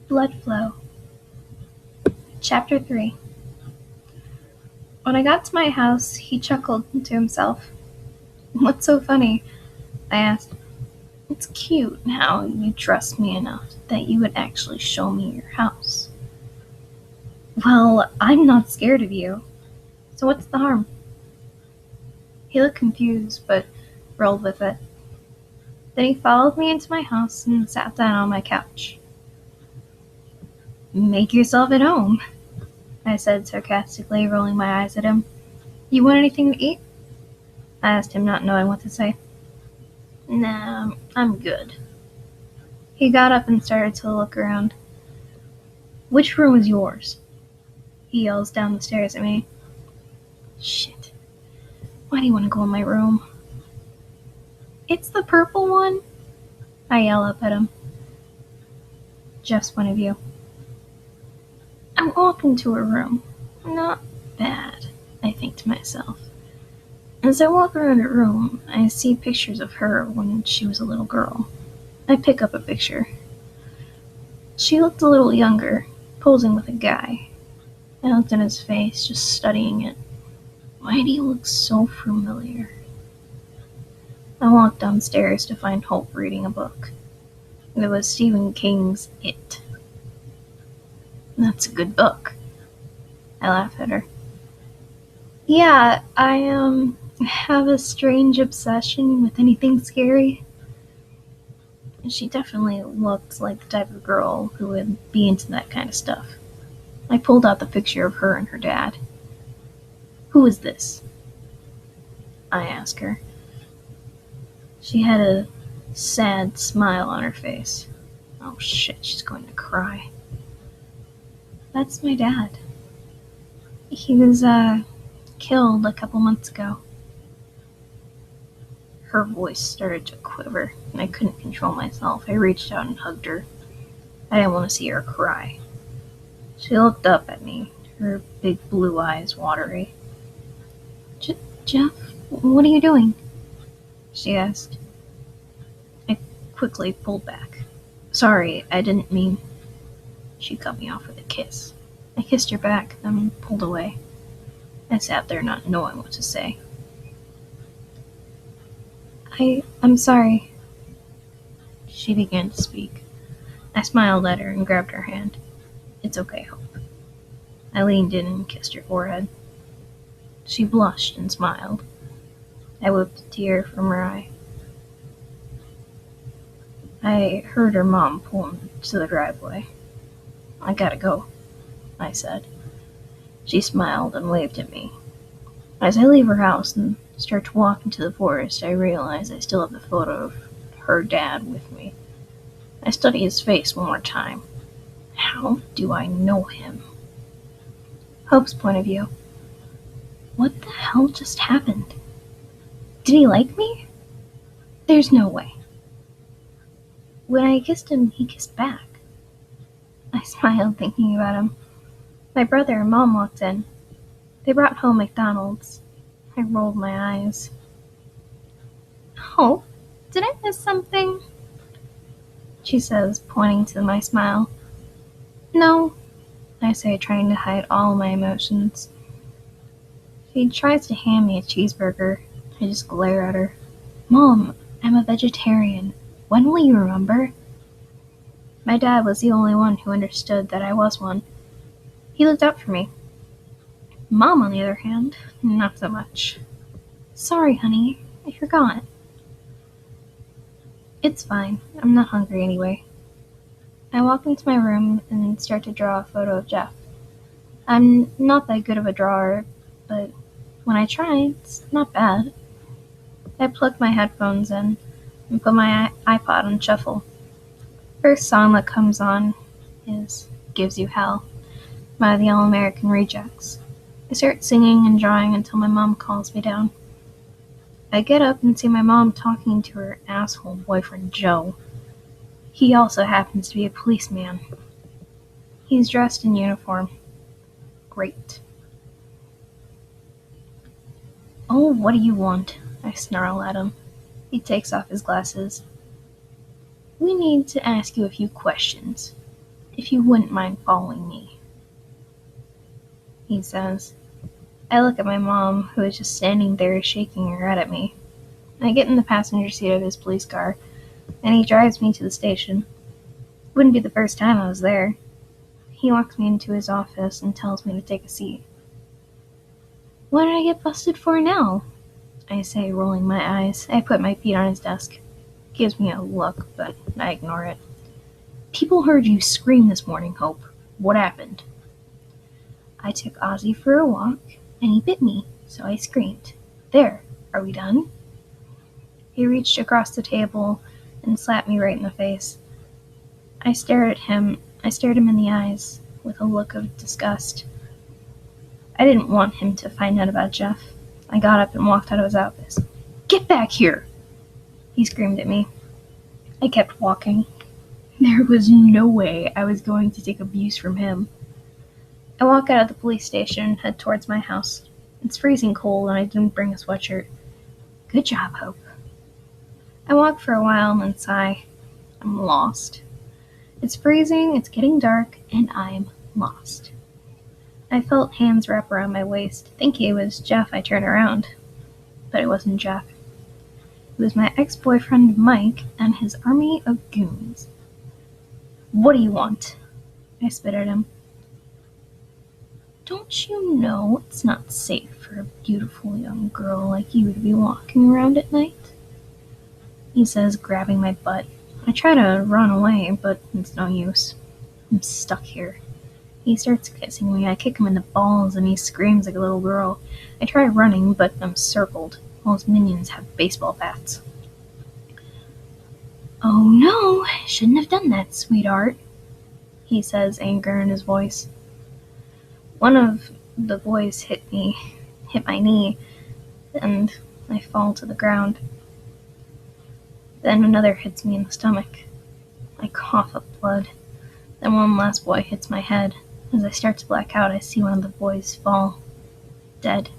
Blood Flow. Chapter 3. When I got to my house, he chuckled to himself. "What's so funny?" I asked. "It's cute how you trust me enough that you would actually show me your house." "Well, I'm not scared of you. So what's the harm?" He looked confused, but rolled with it. Then he followed me into my house and sat down on my couch. "Make yourself at home," I said sarcastically, rolling my eyes at him. "You want anything to eat?" I asked him, not knowing what to say. "Nah, I'm good." He got up and started to look around. "Which room is yours?" he yells down the stairs at me. Shit. Why do you want to go in my room? "It's the purple one," I yell up at him. Jeff's point of view. I walk into her room. Not bad, I think to myself. As I walk around her room, I see pictures of her when she was a little girl. I pick up a picture. She looked a little younger, posing with a guy. I looked in his face, just studying it. Why do you look so familiar? I walked downstairs to find Hope reading a book. It was Stephen King's It. That's a good book. I laughed at her. Yeah, I have a strange obsession with anything scary. She definitely looked like the type of girl who would be into that kind of stuff. I pulled out the picture of her and her dad. "Who is this?" I asked her. She had a sad smile on her face. Oh shit, she's going to cry. "That's my dad. He was, killed a couple months ago." Her voice started to quiver, and I couldn't control myself. I reached out and hugged her. I didn't want to see her cry. She looked up at me, her big blue eyes watery. Jeff, what are you doing?" she asked. I quickly pulled back. "Sorry, I didn't mean..." She cut me off with a kiss. I kissed her back, then pulled away. I sat there not knowing what to say. I'm sorry." She began to speak. I smiled at her and grabbed her hand. "It's okay, Hope." I leaned in and kissed her forehead. She blushed and smiled. I wiped a tear from her eye. I heard her mom pull into the driveway. "I gotta go," I said. She smiled and waved at me. As I leave her house and start to walk into the forest, I realize I still have the photo of her dad with me. I study his face one more time. How do I know him? Hope's point of view. What the hell just happened? Did he like me? There's no way. When I kissed him, he kissed back. I smiled thinking about him. My brother and mom walked in. They brought home McDonald's. I rolled my eyes. "Hope, did I miss something?" she says, pointing to my smile. "No," I say, trying to hide all my emotions. She tries to hand me a cheeseburger. I just glare at her. "Mom, I'm a vegetarian. When will you remember?" My dad was the only one who understood that I was one. He looked out for me. Mom, on the other hand, not so much. "Sorry, honey, I forgot." It's fine. I'm not hungry anyway. I walk into my room and start to draw a photo of Jeff. I'm not that good of a drawer, but when I try, it's not bad. I plug my headphones in and put my iPod on shuffle. First song that comes on is "Gives You Hell" by the All American Rejects. I start singing and drawing until my mom calls me down. I get up and see my mom talking to her asshole boyfriend Joe. He also happens to be a policeman. He's dressed in uniform. Great. "Oh, what do you want?" I snarl at him. He takes off his glasses. "We need to ask you a few questions." if you wouldn't mind following me, he says. I look at my mom, who is just standing there shaking her head at me. I get in the passenger seat of his police car, and he drives me to the station. Wouldn't be the first time I was there. He walks me into his office and tells me to take a seat. What did I get busted for now? I say, rolling my eyes. I put my feet on his desk. Gives me a look, but I ignore it. People heard you scream this morning, Hope. What happened? I took Ozzy for a walk, and he bit me, so I screamed. There, are we done? He reached across the table and slapped me right in the face. I stared him in the eyes with a look of disgust. I didn't want him to find out about Jeff. I got up and walked out of his office. Get back here! He screamed at me. I kept walking. There was no way I was going to take abuse from him. I walk out of the police station and head towards my house. It's freezing cold and I didn't bring a sweatshirt. Good job, Hope. I walk for a while and then sigh. I'm lost. It's freezing, it's getting dark, and I'm lost. I felt hands wrap around my waist. Thinking it was Jeff, I turned around. But it wasn't Jeff. It was my ex-boyfriend Mike and his army of goons. What do you want? I spit at him. Don't you know it's not safe for a beautiful young girl like you to be walking around at night? He says, grabbing my butt. I try to run away, but it's no use. I'm stuck here. He starts kissing me. I kick him in the balls and he screams like a little girl. I try running, but I'm circled. All his minions have baseball bats. Oh no, I shouldn't have done that, sweetheart, he says, anger in his voice. One of the boys hit my knee, and I fall to the ground. Then another hits me in the stomach. I cough up blood. Then one last boy hits my head. As I start to black out, I see one of the boys fall, dead.